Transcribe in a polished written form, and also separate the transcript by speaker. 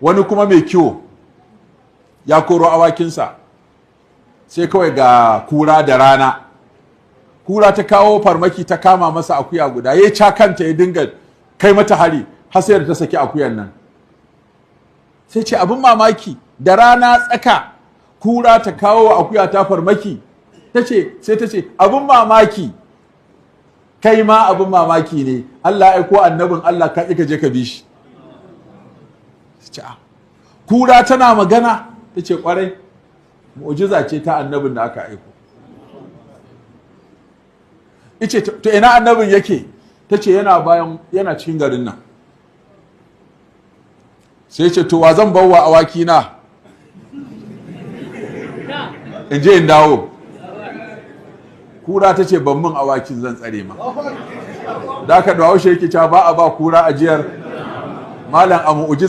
Speaker 1: wani kuma mai kiwo ya koro awakinsa sai kawai ga kura da rana, kura ta kawo farmaki ta kama masa akuya guda, ya ca kanta ya dinga kai mata hari har sai da ta saki akuyan nan. Sai ce abin mamaki, da rana tsaka kura ta kawo akuya ta farmaki, sai ta ce abin mamaki, kai ma abin mamaki ne, Allah ya aiko annabin Allah ka je ka bi shi. Kura tana magana, ta ce kwarai, mu'jiza ce ta annabin da aka aiko. Ice to ina annabin yake? Ta ce yana cikin garin nan. Sai ce to wa zan bawa awaki na in je in dawo. Kura ta ce ban min awakin zan tsare ma. Da aka da haushe yake cewa ba a ba kura ajiyar malam a mu'jiza